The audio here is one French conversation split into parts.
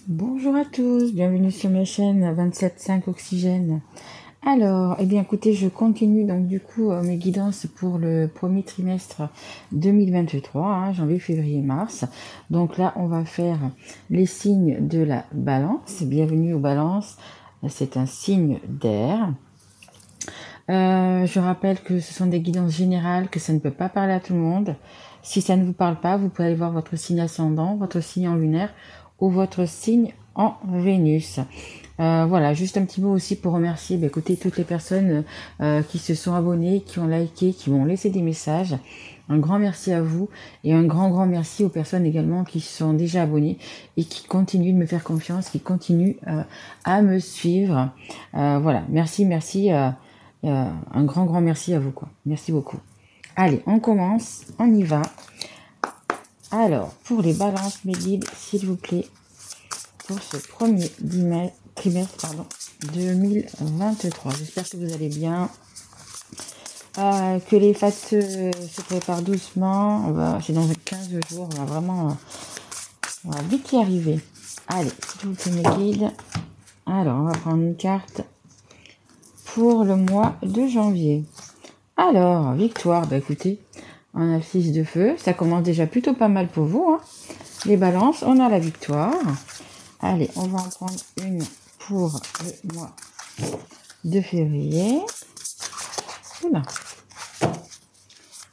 Bonjour à tous, bienvenue sur ma chaîne 27.5 Oxygène. Alors, eh bien écoutez, je continue donc du coup mes guidances pour le premier trimestre 2023, janvier, février, mars. Donc là, on va faire les signes de la balance. Bienvenue aux balances, c'est un signe d'air. Je rappelle que ce sont des guidances générales, que ça ne peut pas parler à tout le monde. Si ça ne vous parle pas, vous pouvez aller voir votre signe ascendant, votre signe en lunaire ou votre signe en Vénus. Voilà, juste un petit mot aussi pour remercier écoutez, toutes les personnes qui se sont abonnées, qui ont liké, qui m'ont laissé des messages. Un grand merci à vous et un grand merci aux personnes également qui sont déjà abonnées et qui continuent de me faire confiance, qui continuent à me suivre. Voilà, merci. Un grand merci à vous, quoi. Merci beaucoup. Allez, on commence, on y va. Alors, pour les balances, mes guides, s'il vous plaît, pour ce premier trimestre 2023. J'espère que vous allez bien, que les fêtes se préparent doucement. C'est dans 15 jours, on va vite y arriver. Allez, s'il vous plaît, mes guides. Alors, on va prendre une carte pour le mois de janvier. Alors, victoire, écoutez, on a le 6 de feu, ça commence déjà plutôt pas mal pour vous, Les balances, on a la victoire. Allez, on va en prendre une pour le mois de février. Oula.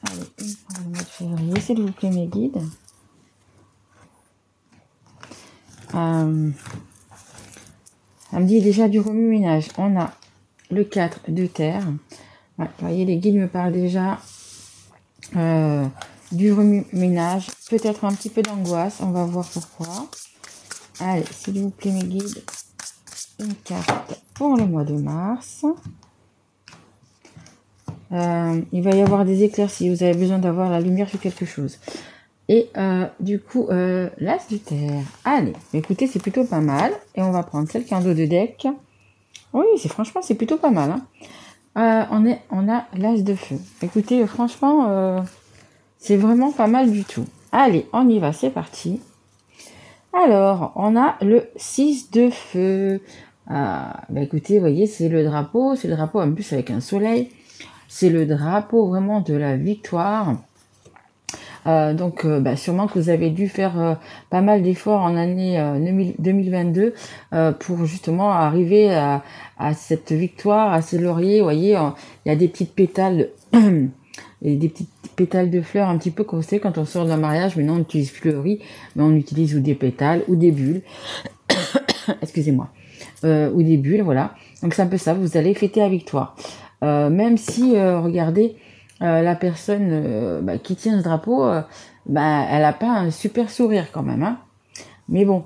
Allez, une pour le mois de février, s'il vous plaît, mes guides. Ça me dit déjà du remue-ménage. On a le 4 de terre. Ouais, vous voyez, les guides me parlent déjà du remue-ménage, peut-être un petit peu d'angoisse, on va voir pourquoi. Allez, s'il vous plaît, mes guides, une carte pour le mois de mars. Il va y avoir des éclaircies, vous avez besoin d'avoir la lumière sur quelque chose. Et du coup, l'as de terre. Allez, écoutez, c'est plutôt pas mal. Et on va prendre celle qui est en dos de deck. Oui, franchement, c'est plutôt pas mal. On a l'as de feu. Écoutez, franchement, c'est vraiment pas mal du tout. Allez, on y va, c'est parti. Alors, on a le 6 de feu. Écoutez, vous voyez, c'est le drapeau en plus avec un soleil. C'est le drapeau vraiment de la victoire. Donc, sûrement que vous avez dû faire pas mal d'efforts en année 2022 pour justement arriver à cette victoire, à ces lauriers. Vous voyez, il y a des petites pétales, et des petites pétales de fleurs un petit peu comme c'est quand on sort d'un mariage. Maintenant, on n'utilise plus le riz, mais on utilise ou des pétales ou des bulles. Excusez-moi. Ou des bulles, voilà. Donc, c'est un peu ça. Vous allez fêter la victoire. Même si, regardez, la personne qui tient ce drapeau, elle n'a pas un super sourire quand même. Mais bon,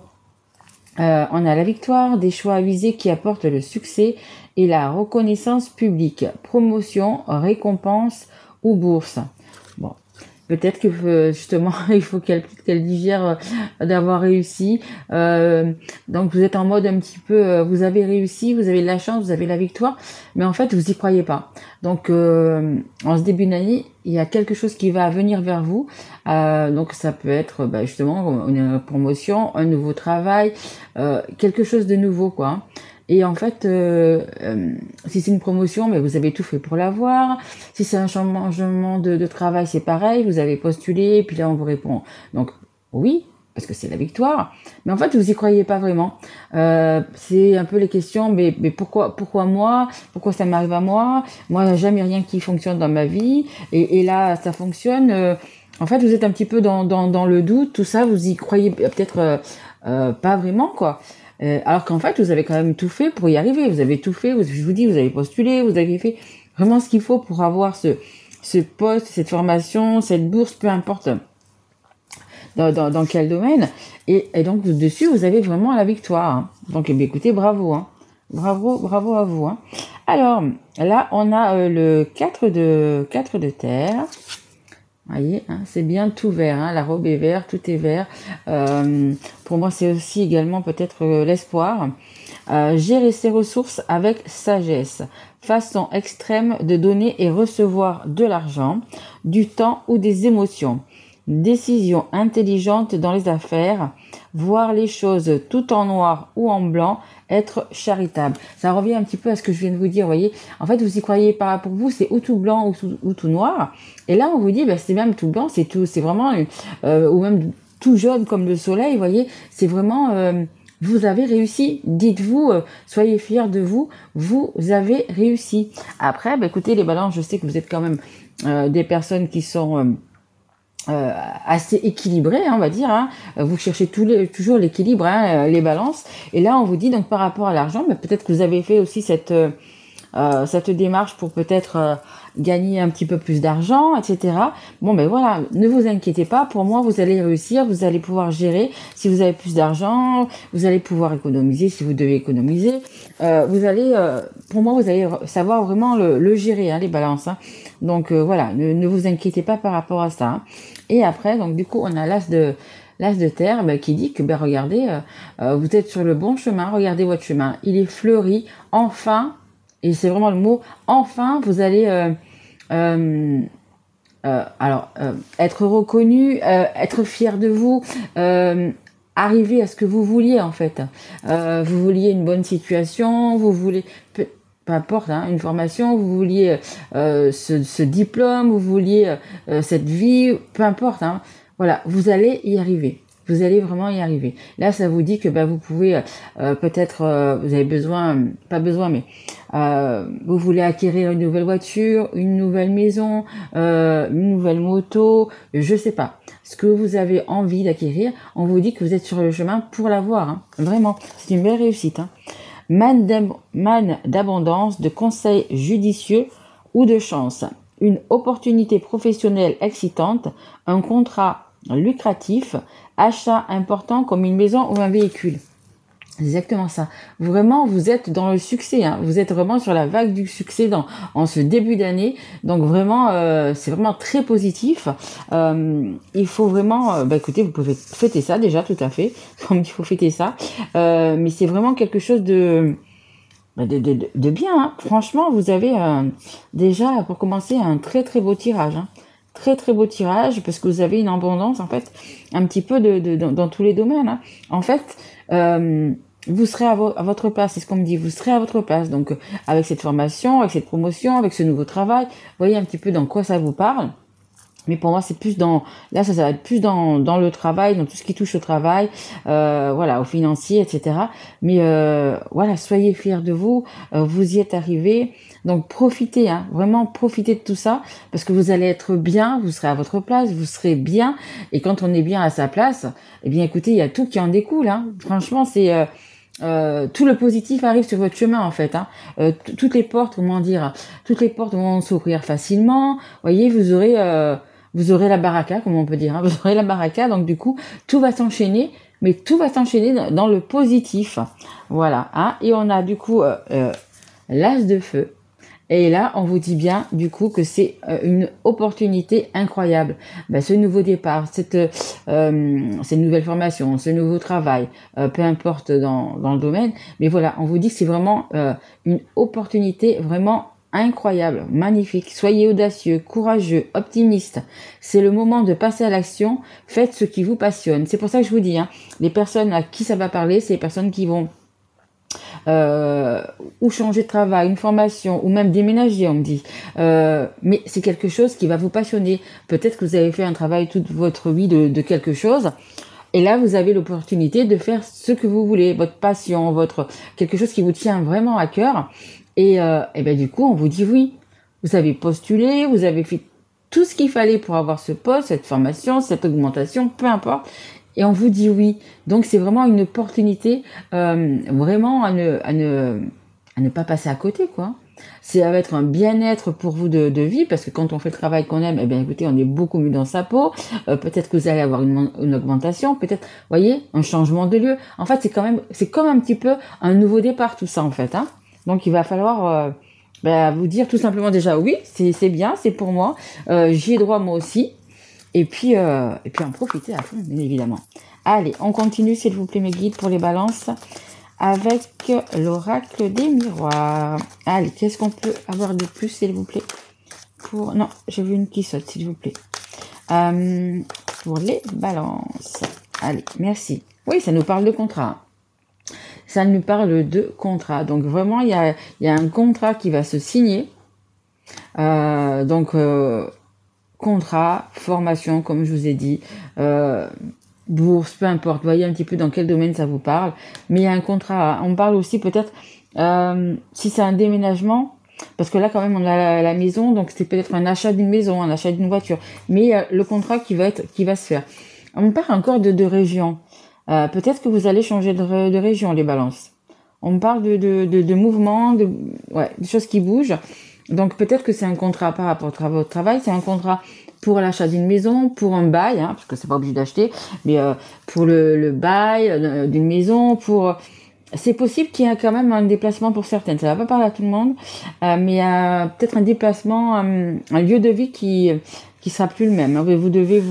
on a la victoire, des choix avisés qui apportent le succès et la reconnaissance publique, promotion, récompense ou bourse. Bon, peut-être que justement, il faut qu'elle digère d'avoir réussi. Donc vous êtes en mode un petit peu, vous avez réussi, vous avez de la chance, vous avez la victoire, mais en fait vous y croyez pas. Donc en ce début d'année, il y a quelque chose qui va venir vers vous. Donc ça peut être justement une promotion, un nouveau travail, quelque chose de nouveau quoi. Et en fait, si c'est une promotion, mais vous avez tout fait pour l'avoir. Si c'est un changement de travail, c'est pareil. Vous avez postulé, et puis là, on vous répond. Donc, oui, parce que c'est la victoire. Mais en fait, vous y croyez pas vraiment. C'est un peu les questions, mais pourquoi moi? Pourquoi ça m'arrive à moi? Moi, il n'y a jamais rien qui fonctionne dans ma vie. Et là, ça fonctionne. En fait, vous êtes un petit peu dans le doute. Tout ça, vous y croyez peut-être pas vraiment, quoi. Alors qu'en fait, vous avez quand même tout fait pour y arriver. Vous avez tout fait. Je vous dis, vous avez postulé, vous avez fait vraiment ce qu'il faut pour avoir ce poste, cette formation, cette bourse, peu importe dans quel domaine. Et donc, dessus, vous avez vraiment la victoire. Donc, écoutez, bravo. Bravo à vous. Alors, là, on a le 4 de terre. Vous voyez, c'est bien tout vert, la robe est verte, tout est vert. Pour moi, c'est aussi également peut-être l'espoir. Gérer ses ressources avec sagesse. Façon extrême de donner et recevoir de l'argent, du temps ou des émotions. décision intelligente dans les affaires, voir les choses tout en noir ou en blanc, être charitable. Ça revient un petit peu à ce que je viens de vous dire, vous voyez. En fait, vous y croyez pas, pour vous, c'est ou tout blanc ou tout noir. Et là, on vous dit, c'est même tout blanc, c'est tout, c'est vraiment, ou même tout jaune comme le soleil, vous voyez. C'est vraiment, vous avez réussi. Dites-vous, soyez fiers de vous, vous avez réussi. Après, écoutez, les balances, je sais que vous êtes quand même des personnes qui sont assez équilibrées, hein, on va dire. Hein. Vous cherchez toujours l'équilibre, hein, les balances. Et là, on vous dit donc par rapport à l'argent, peut-être que vous avez fait aussi cette démarche pour peut-être gagner un petit peu plus d'argent, etc. Bon, voilà, ne vous inquiétez pas. Pour moi, vous allez réussir, vous allez pouvoir gérer. Si vous avez plus d'argent, vous allez pouvoir économiser si vous devez économiser. Vous allez, pour moi, vous allez savoir vraiment le gérer, hein, les balances. Hein. Donc voilà, ne vous inquiétez pas par rapport à ça. Hein. Et après, donc du coup, on a l'as de terre qui dit que, regardez, vous êtes sur le bon chemin, regardez votre chemin. Il est fleuri, enfin, et c'est vraiment le mot, enfin, vous allez être reconnu, être fier de vous, arriver à ce que vous vouliez en fait. Vous vouliez une bonne situation, vous voulez... peu importe, hein, une formation, vous vouliez ce diplôme, vous vouliez cette vie, peu importe. Hein, voilà, vous allez y arriver. Vous allez vraiment y arriver. Là, ça vous dit que vous pouvez peut-être, vous avez besoin, pas besoin, mais vous voulez acquérir une nouvelle voiture, une nouvelle maison, une nouvelle moto, je sais pas. Ce que vous avez envie d'acquérir, on vous dit que vous êtes sur le chemin pour l'avoir. Hein, vraiment, c'est une belle réussite. Hein. Man d'abondance, de conseils judicieux ou de chance. Une opportunité professionnelle excitante, un contrat lucratif, achat important comme une maison ou un véhicule. Exactement ça. Vraiment, vous êtes dans le succès. Hein. Vous êtes vraiment sur la vague du succès en ce début d'année. Donc vraiment, c'est vraiment très positif. Il faut vraiment... écoutez, vous pouvez fêter ça déjà, tout à fait. Comme il faut fêter ça. Mais c'est vraiment quelque chose de bien. Hein. Franchement, vous avez déjà, pour commencer, un très très beau tirage. Hein. Très très beau tirage parce que vous avez une abondance en fait un petit peu dans tous les domaines. Hein. En fait, vous serez à votre place, c'est ce qu'on me dit, vous serez à votre place. Donc avec cette formation, avec cette promotion, avec ce nouveau travail, vous voyez un petit peu dans quoi ça vous parle. Mais pour moi, c'est plus ça va être plus dans le travail, dans tout ce qui touche au travail, voilà, au financier, etc. Mais voilà, soyez fiers de vous, vous y êtes arrivés. Donc profitez, hein, vraiment profitez de tout ça, parce que vous allez être bien, vous serez à votre place, vous serez bien. Et quand on est bien à sa place, eh bien écoutez, il y a tout qui en découle. Hein. Franchement, c'est tout le positif arrive sur votre chemin en fait. Hein. Toutes les portes, toutes les portes vont s'ouvrir facilement. Vous voyez, vous aurez la baraka, comme on peut dire. Hein. Vous aurez la baraka, donc du coup, tout va s'enchaîner, mais tout va s'enchaîner dans le positif. Voilà. Hein. Et on a du coup l'as de feu. Et là, on vous dit bien, du coup, que c'est une opportunité incroyable. Ce nouveau départ, cette nouvelle formation, ce nouveau travail, peu importe dans le domaine. Mais voilà, on vous dit que c'est vraiment une opportunité vraiment incroyable, magnifique. Soyez audacieux, courageux, optimiste. C'est le moment de passer à l'action. Faites ce qui vous passionne. C'est pour ça que je vous dis, hein, les personnes à qui ça va parler, c'est les personnes qui vont ou changer de travail, une formation, ou même déménager, on me dit. Mais c'est quelque chose qui va vous passionner. Peut-être que vous avez fait un travail toute votre vie de quelque chose. Et là, vous avez l'opportunité de faire ce que vous voulez, votre passion, quelque chose qui vous tient vraiment à cœur. Et du coup, on vous dit oui. Vous avez postulé, vous avez fait tout ce qu'il fallait pour avoir ce poste, cette formation, cette augmentation, peu importe. Et on vous dit oui. Donc c'est vraiment une opportunité vraiment à ne pas passer à côté, quoi. Ça va être un bien-être pour vous de vie, parce que quand on fait le travail qu'on aime, écoutez, on est beaucoup mieux dans sa peau. Peut-être que vous allez avoir une augmentation, peut-être, voyez, un changement de lieu. En fait, c'est comme un petit peu un nouveau départ, tout ça, en fait. Hein. Donc il va falloir vous dire tout simplement déjà oui, c'est bien, c'est pour moi. J'y ai droit moi aussi. Et puis en profiter à fond, bien évidemment. Allez, on continue, s'il vous plaît, mes guides, pour les balances, avec l'oracle des miroirs. Allez, qu'est-ce qu'on peut avoir de plus, s'il vous plaît? Non, j'ai vu une qui saute, s'il vous plaît. pour les balances. Allez, merci. Oui, ça nous parle de contrat. Ça nous parle de contrat. Donc vraiment, il y a un contrat qui va se signer. Contrat, formation, comme je vous ai dit, bourse, peu importe. Voyez un petit peu dans quel domaine ça vous parle. Mais il y a un contrat. On parle aussi peut-être si c'est un déménagement. Parce que là, quand même, on a la maison, donc c'est peut-être un achat d'une maison, un achat d'une voiture. Mais le contrat qui va se faire. On parle encore de région. Peut-être que vous allez changer de région, les balances. On parle de mouvements, de choses qui bougent. Donc peut-être que c'est un contrat par rapport à votre travail, c'est un contrat pour l'achat d'une maison, pour un bail, parce que c'est pas obligé d'acheter, mais pour le bail d'une maison, c'est possible qu'il y ait quand même un déplacement pour certaines. Ça va pas parler à tout le monde, mais peut-être un déplacement, un lieu de vie qui sera plus le même. Vous devez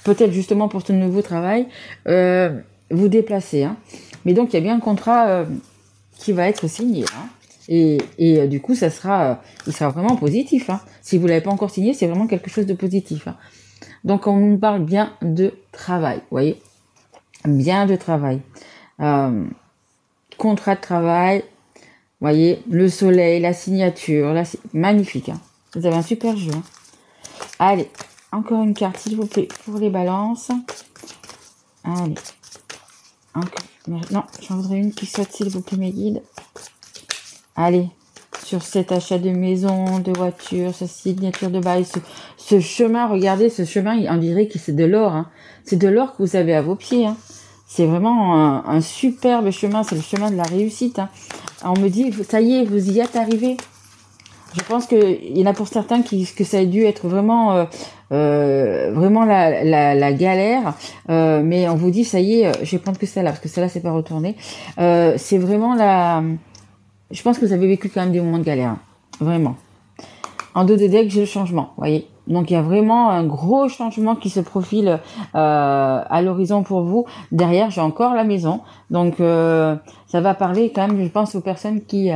peut-être justement pour ce nouveau travail, vous déplacer. Mais donc il y a bien un contrat qui va être signé. Et du coup, il sera vraiment positif. Si vous l'avez pas encore signé, c'est vraiment quelque chose de positif. Donc on nous parle bien de travail, vous voyez, bien de travail. Contrat de travail, vous voyez, le soleil, la signature, magnifique. Vous avez un super jeu. Allez, encore une carte, s'il vous plaît, pour les balances. Allez, encore. Non, j'en voudrais une qui saute, s'il vous plaît, mes guides. Allez, sur cet achat de maison, de voiture, cette signature de bail, ce chemin, regardez, ce chemin, on dirait que c'est de l'or. C'est de l'or que vous avez à vos pieds. C'est vraiment un superbe chemin, c'est le chemin de la réussite. On me dit, ça y est, vous y êtes arrivé. Je pense qu'il y en a pour certains que ça a dû être vraiment la galère. Mais on vous dit, ça y est, je vais prendre que celle-là, parce que celle-là, c'est pas retourné. C'est vraiment je pense que vous avez vécu quand même des moments de galère. Vraiment. En dos de deck, j'ai le changement, vous voyez. Donc, il y a vraiment un gros changement qui se profile à l'horizon pour vous. Derrière, j'ai encore la maison. Donc, ça va parler quand même, je pense, aux personnes qui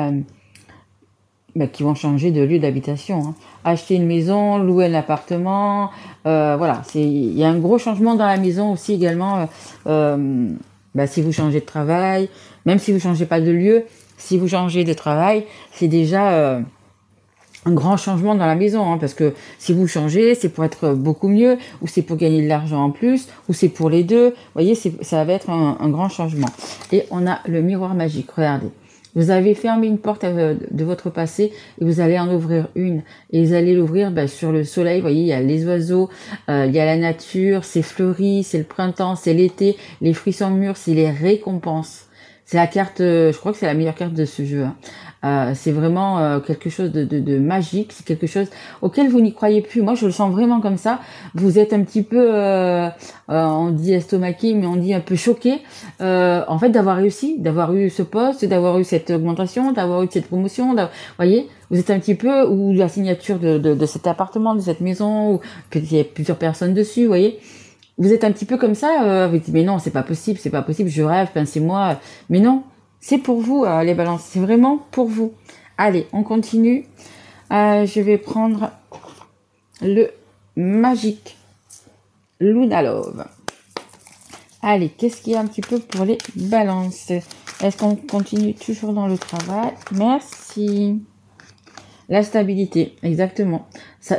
vont changer de lieu d'habitation. Acheter une maison, louer un appartement. Voilà, il y a un gros changement dans la maison aussi également. Si vous changez de travail, même si vous ne changez pas de lieu, si vous changez de travail, c'est déjà un grand changement dans la maison, parce que si vous changez, c'est pour être beaucoup mieux, ou c'est pour gagner de l'argent en plus, ou c'est pour les deux. Vous voyez, ça va être un grand changement. Et on a le miroir magique, regardez. Vous avez fermé une porte de votre passé et vous allez en ouvrir une. Et vous allez l'ouvrir sur le soleil. Vous voyez, il y a les oiseaux, il y a la nature, c'est fleuri, c'est le printemps, c'est l'été, les fruits sont mûrs, c'est les récompenses. C'est la carte, je crois que c'est la meilleure carte de ce jeu. C'est vraiment quelque chose de magique, c'est quelque chose auquel vous n'y croyez plus. Moi, je le sens vraiment comme ça. Vous êtes un petit peu, on dit estomaqué, mais on dit un peu choqué, en fait, d'avoir réussi, d'avoir eu ce poste, d'avoir eu cette augmentation, d'avoir eu cette promotion. Vous voyez, vous êtes un petit peu, ou la signature de cet appartement, de cette maison, ou peut-être il y a plusieurs personnes dessus, vous voyez. Vous êtes un petit peu comme ça, vous dites, mais non, c'est pas possible, je rêve, c'est moi. Mais non, c'est pour vous, les balances, c'est vraiment pour vous. Allez, on continue. Je vais prendre le Magic Luna Love. Allez, qu'est-ce qu'il y a un petit peu pour les balances? Est-ce qu'on continue toujours dans le travail? Merci. La stabilité, exactement.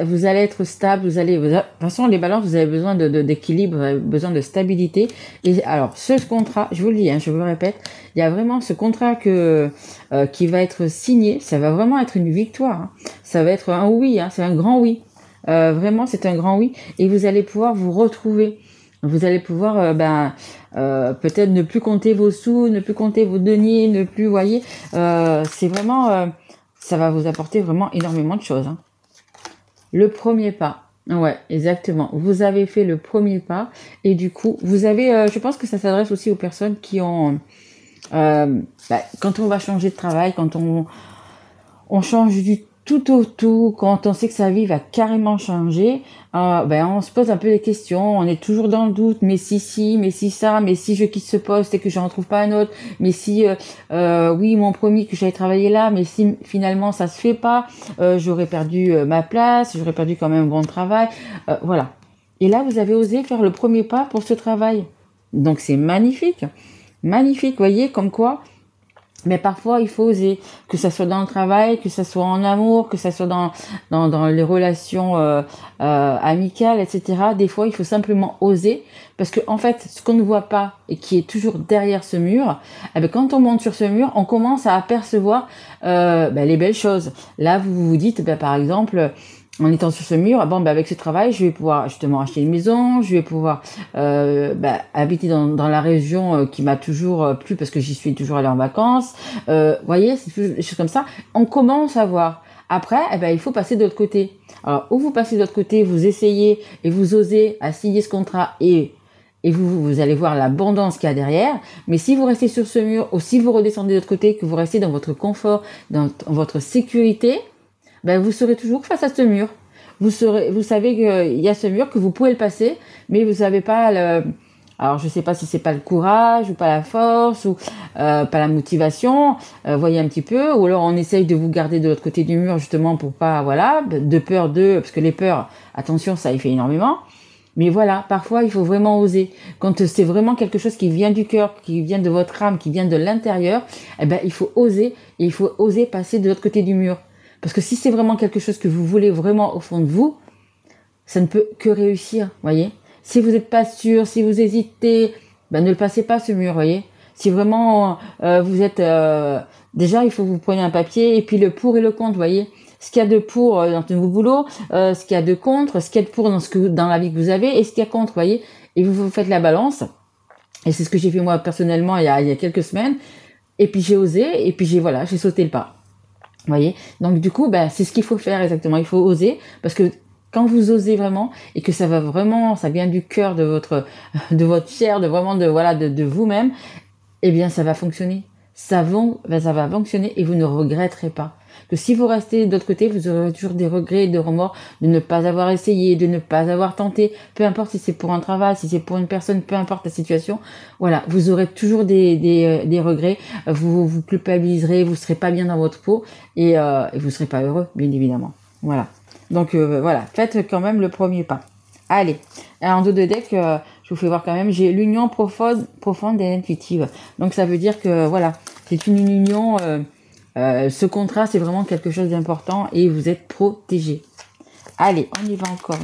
Vous allez être stable, de toute façon, les balances, vous avez besoin d'équilibre, vous avez besoin de stabilité. Et alors, ce contrat, je vous le dis, je vous le répète, il y a vraiment ce contrat qui va être signé, ça va vraiment être une victoire. Ça va être un oui, c'est un grand oui. Vraiment, c'est un grand oui. Et vous allez pouvoir vous retrouver. Vous allez pouvoir, peut-être ne plus compter vos sous, ne plus compter vos deniers, ne plus, voyez, c'est vraiment... ça va vous apporter vraiment énormément de choses. Le premier pas. Ouais, exactement. Vous avez fait le premier pas. Et du coup, vous avez... je pense que ça s'adresse aussi aux personnes qui ont... quand on va changer de travail, quand on change du tout au tout, quand on sait que sa vie va carrément changer, on se pose un peu des questions, on est toujours dans le doute, mais si, mais si ça, mais si je quitte ce poste et que j'en trouve pas un autre, mais si, oui, ils m'ont promis que j'allais travailler là, mais si finalement ça se fait pas, j'aurais perdu ma place, j'aurais perdu quand même un bon travail, voilà. Et là, vous avez osé faire le premier pas pour ce travail. Donc, c'est magnifique. Magnifique, voyez, comme quoi. Mais parfois, il faut oser, que ça soit dans le travail, que ça soit en amour, que ça soit dans les relations amicales, etc. Des fois, il faut simplement oser, parce que en fait, ce qu'on ne voit pas et qui est toujours derrière ce mur, eh bien, quand on monte sur ce mur, on commence à apercevoir les belles choses. Là, vous vous dites, par exemple, en étant sur ce mur, bon, avec ce travail, je vais pouvoir justement acheter une maison, je vais pouvoir habiter dans la région qui m'a toujours plu parce que j'y suis toujours allée en vacances. Voyez, c'est des choses comme ça. On commence à voir. Après, il faut passer de l'autre côté. Alors, ou vous passez de l'autre côté, vous essayez et vous osez à signer ce contrat et vous allez voir l'abondance qu'il y a derrière. Mais si vous restez sur ce mur ou si vous redescendez de l'autre côté, que vous restez dans votre confort, dans votre sécurité, vous serez toujours face à ce mur. Vous savez qu'il y a ce mur, que vous pouvez le passer, mais vous savez pas alors je sais pas si c'est pas le courage ou pas la force ou pas la motivation, voyez un petit peu, ou alors on essaye de vous garder de l'autre côté du mur justement pour pas, voilà, de peur parce que les peurs, attention, ça y fait énormément. Mais voilà, parfois il faut vraiment oser. Quand c'est vraiment quelque chose qui vient du cœur, qui vient de votre âme, qui vient de l'intérieur, il faut oser, et il faut oser passer de l'autre côté du mur. Parce que si c'est vraiment quelque chose que vous voulez vraiment au fond de vous, ça ne peut que réussir, voyez. Si vous n'êtes pas sûr, si vous hésitez, ne le passez pas ce mur, voyez. Si vraiment vous êtes... déjà, il faut que vous preniez un papier et puis le pour et le contre, voyez. Ce qu'il y a de pour dans vos boulots, ce qu'il y a de contre, ce qu'il y a de pour dans la vie que vous avez et ce qu'il y a contre, voyez. Et vous faites la balance. Et c'est ce que j'ai fait moi personnellement il y a quelques semaines. Et puis j'ai osé et puis j'ai sauté le pas. Voyez, donc du coup, c'est ce qu'il faut faire exactement. Il faut oser, parce que quand vous osez vraiment et que ça vient du cœur de votre chair, de vous-même, eh bien, ça va fonctionner. Ça va fonctionner et vous ne regretterez pas. Que si vous restez de l'autre côté, vous aurez toujours des regrets et des remords de ne pas avoir essayé, de ne pas avoir tenté, peu importe si c'est pour un travail, si c'est pour une personne, peu importe la situation. Voilà, vous aurez toujours des regrets, vous culpabiliserez, vous serez pas bien dans votre peau et vous serez pas heureux, bien évidemment. Voilà. Donc voilà, faites quand même le premier pas. Allez, en dos de deck, je vous fais voir quand même, j'ai l'union profonde et intuitive. Donc ça veut dire que voilà, c'est une union... ce contrat, c'est vraiment quelque chose d'important et vous êtes protégé. Allez, on y va encore.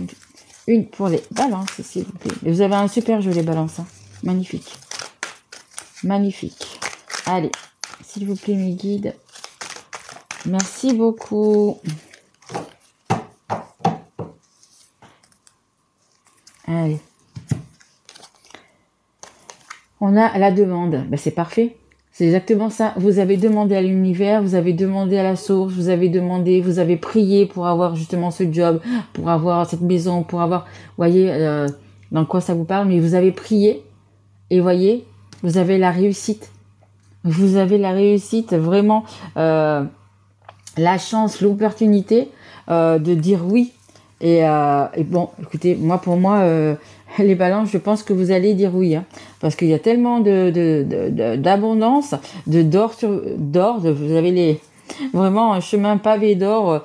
Une pour les balances, s'il vous plaît. Et vous avez un super jeu, les balances. Hein. Magnifique. Magnifique. Allez, s'il vous plaît, mes guides. Merci beaucoup. Allez. On a la demande. C'est parfait. C'est exactement ça. Vous avez demandé à l'univers, vous avez demandé à la source, vous avez prié pour avoir justement ce job, pour avoir cette maison, pour avoir, voyez, dans quoi ça vous parle, mais vous avez prié et voyez, vous avez la réussite. Vous avez la réussite, vraiment, la chance, l'opportunité de dire oui. Et bon, écoutez, pour moi, les balances, je pense que vous allez dire oui, hein, parce qu'il y a tellement d'abondance, d'or, vous avez vraiment un chemin pavé d'or,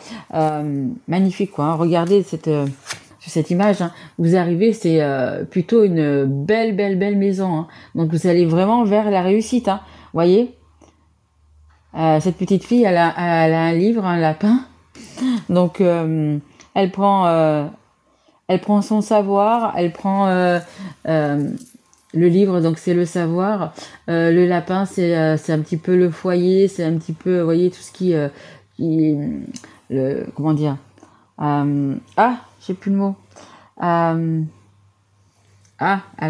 magnifique, quoi. Hein. Regardez cette image, hein. Vous arrivez, c'est plutôt une belle maison, hein. Donc vous allez vraiment vers la réussite, hein. Voyez, cette petite fille, elle a un livre, un lapin, donc elle prend son savoir, elle prend le livre, donc c'est le savoir. Le lapin, c'est un petit peu le foyer, c'est un petit peu, vous voyez, tout ce comment dire. J'ai plus le mot. Alors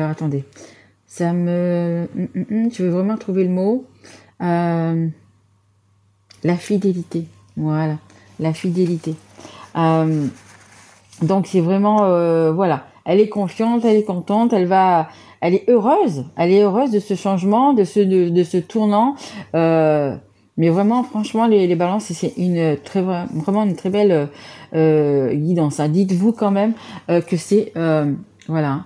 attendez. Je veux vraiment trouver le mot. La fidélité. Voilà, la fidélité. Donc c'est vraiment, voilà, elle est confiante, elle est contente, elle est heureuse de ce changement, de ce tournant. Mais vraiment, franchement, les balances, c'est vraiment une très belle guidance. Hein. Dites-vous quand même que c'est, voilà,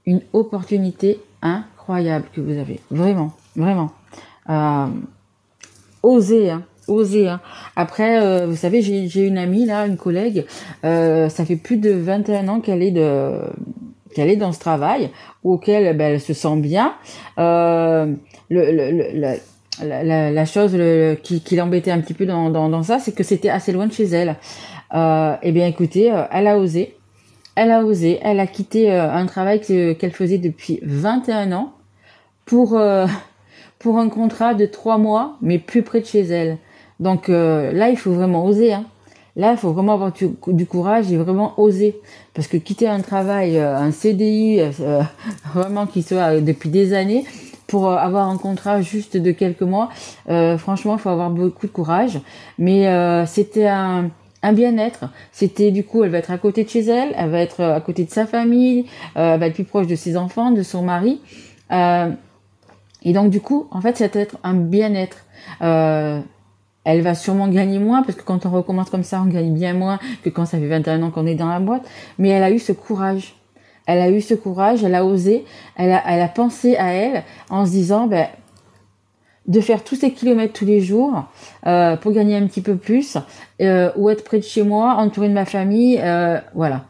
une opportunité incroyable que vous avez. Vraiment, vraiment. Osez, hein. oser, hein. Après, vous savez, j'ai une amie là, une collègue, ça fait plus de 21 ans qu'elle est dans ce travail auquel ben, elle se sent bien. La chose qui l'embêtait un petit peu dans ça, c'est que c'était assez loin de chez elle. Eh bien, écoutez, elle a osé. Elle a quitté un travail qu'elle faisait depuis 21 ans pour, pour un contrat de 3 mois, mais plus près de chez elle. Donc là, il faut vraiment oser, hein. Là, il faut vraiment avoir du courage et vraiment oser. Parce que quitter un travail, un CDI, vraiment qui soit depuis des années, pour avoir un contrat juste de quelques mois, franchement, il faut avoir beaucoup de courage. Mais c'était un bien-être. C'était du coup, elle va être à côté de chez elle, elle va être à côté de sa famille, elle va être plus proche de ses enfants, de son mari. Et donc du coup, en fait, ça va être un bien-être. Elle va sûrement gagner moins, parce que quand on recommence comme ça, on gagne bien moins que quand ça fait 21 ans qu'on est dans la boîte. Mais elle a eu ce courage. Elle a eu ce courage, elle a osé, elle a pensé à elle en se disant, ben, de faire tous ces kilomètres tous les jours pour gagner un petit peu plus, ou être près de chez moi, entourée de ma famille, voilà.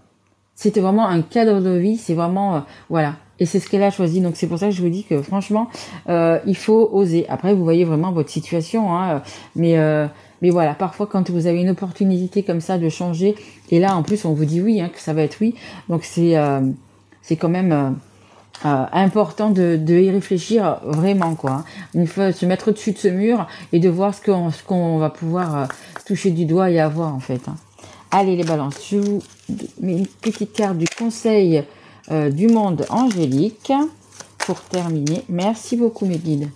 C'était vraiment un cadre de vie, c'est vraiment, voilà. Et c'est ce qu'elle a choisi, donc c'est pour ça que je vous dis que franchement, il faut oser. Après, vous voyez vraiment votre situation, hein, mais voilà, parfois quand vous avez une opportunité comme ça de changer, et là en plus on vous dit oui, hein, que ça va être oui, donc c'est quand même important de y réfléchir vraiment, quoi, hein. Une fois se mettre au-dessus de ce mur et de voir ce qu'on va pouvoir toucher du doigt et avoir en fait, hein. Allez les balances, je vous mets une petite carte du conseil du monde angélique pour terminer. Merci beaucoup mes guides.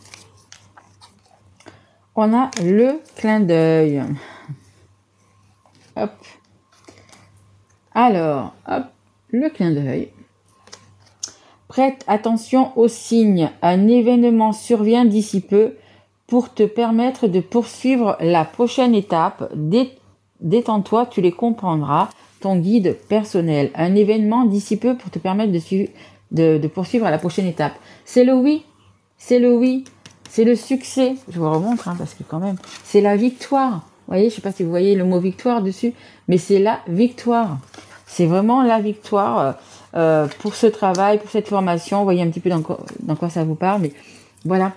On a le clin d'œil. Hop. Alors, hop, le clin d'œil. Prête attention aux signes. Un événement survient d'ici peu pour te permettre de poursuivre la prochaine étape. Détends-toi, tu les comprendras. Ton guide personnel. Un événement d'ici peu pour te permettre de poursuivre à la prochaine étape. C'est le oui. C'est le oui. C'est le succès. Je vous remontre, hein, parce que quand même, c'est la victoire. Vous voyez, je ne sais pas si vous voyez le mot victoire dessus, mais c'est la victoire. C'est vraiment la victoire pour ce travail, pour cette formation. Vous voyez un petit peu dans quoi ça vous parle, mais voilà.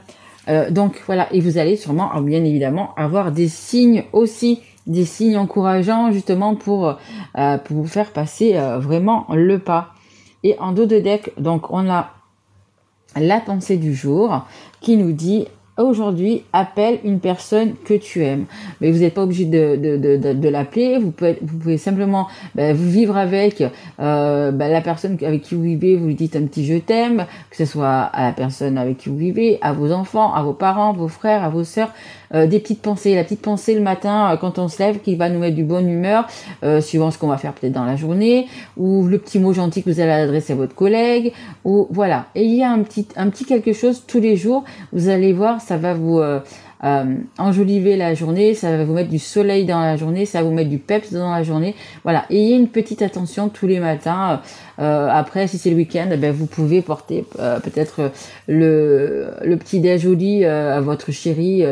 Donc voilà, et vous allez sûrement, bien évidemment, avoir des signes aussi, des signes encourageants justement pour vous faire passer vraiment le pas. Et en dos de deck, donc on a la pensée du jour qui nous dit: aujourd'hui, appelle une personne que tu aimes. Mais vous n'êtes pas obligé de l'appeler. Vous pouvez simplement vous vivre avec la personne avec qui vous vivez. Vous lui dites un petit je t'aime, que ce soit à la personne avec qui vous vivez, à vos enfants, à vos parents, vos frères, à vos sœurs. Des petites pensées. La petite pensée le matin quand on se lève qui va nous mettre du bonne humeur, suivant ce qu'on va faire peut-être dans la journée, ou le petit mot gentil que vous allez adresser à votre collègue, ou voilà. Et il y a un petit quelque chose tous les jours. Vous allez voir, ça va vous enjoliver la journée, ça va vous mettre du soleil dans la journée, ça va vous mettre du peps dans la journée. Voilà. Et il y a une petite attention tous les matins. Après, si c'est le week-end, vous pouvez porter peut-être le petit déj au lit à votre chérie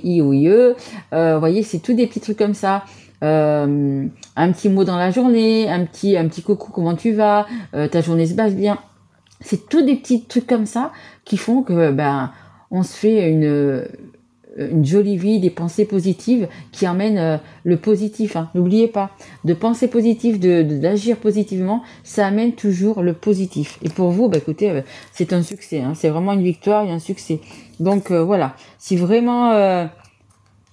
I ou IE. Voyez, c'est tout des petits trucs comme ça. Un petit mot dans la journée, un petit coucou, comment tu vas, ta journée se passe bien. C'est tout des petits trucs comme ça qui font que on se fait une jolie vie, des pensées positives qui emmènent le positif, hein. N'oubliez pas, de penser positif, d'agir positivement, ça amène toujours le positif. Et pour vous, écoutez, c'est un succès, hein. C'est vraiment une victoire et un succès. Donc voilà, si vraiment,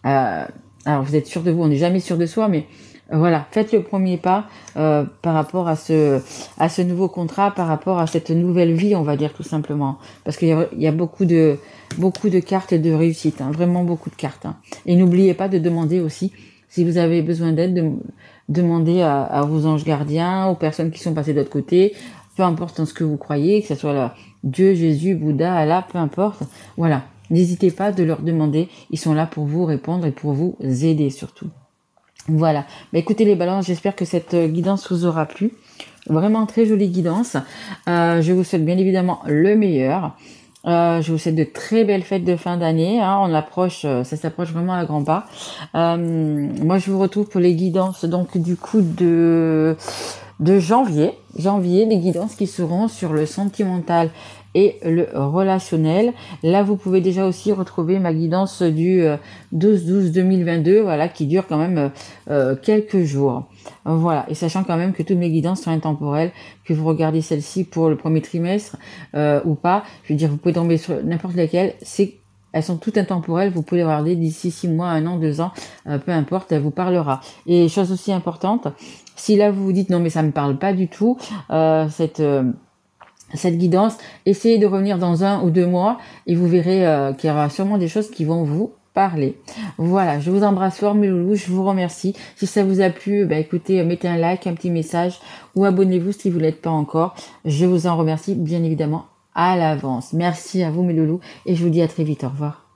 alors vous êtes sûr de vous, on n'est jamais sûr de soi, mais voilà, faites le premier pas par rapport à ce nouveau contrat, par rapport à cette nouvelle vie, on va dire tout simplement. Parce qu'il y a beaucoup de cartes de réussite, hein, vraiment beaucoup de cartes, hein. Et n'oubliez pas de demander aussi, si vous avez besoin d'aide, de demander à vos anges gardiens, aux personnes qui sont passées de l'autre côté, peu importe en ce que vous croyez, que ce soit Dieu, Jésus, Bouddha, Allah, peu importe. Voilà, n'hésitez pas de leur demander, ils sont là pour vous répondre et pour vous aider surtout. Voilà, écoutez les balances, j'espère que cette guidance vous aura plu. Vraiment très jolie guidance. Je vous souhaite bien évidemment le meilleur. Je vous souhaite de très belles fêtes de fin d'année. Hein. On approche, ça s'approche vraiment à grands pas. Moi, je vous retrouve pour les guidances donc du coup de janvier. Janvier, les guidances qui seront sur le sentimental et le relationnel. Là, vous pouvez déjà aussi retrouver ma guidance du 12-12-2022, voilà, qui dure quand même quelques jours. Voilà, et sachant quand même que toutes mes guidances sont intemporelles, que vous regardez celle-ci pour le premier trimestre ou pas, je veux dire, vous pouvez tomber sur n'importe laquelle, elles sont toutes intemporelles, vous pouvez les regarder d'ici 6 mois, 1 an, 2 ans, peu importe, elle vous parlera. Et chose aussi importante, si là vous vous dites non mais ça me parle pas du tout, cette guidance, essayez de revenir dans 1 ou 2 mois et vous verrez qu'il y aura sûrement des choses qui vont vous parler. Voilà, je vous embrasse fort mes loulous, je vous remercie. Si ça vous a plu, écoutez, mettez un like, un petit message ou abonnez-vous si vous ne l'êtes pas encore. Je vous en remercie bien évidemment à l'avance. Merci à vous mes loulous et je vous dis à très vite. Au revoir.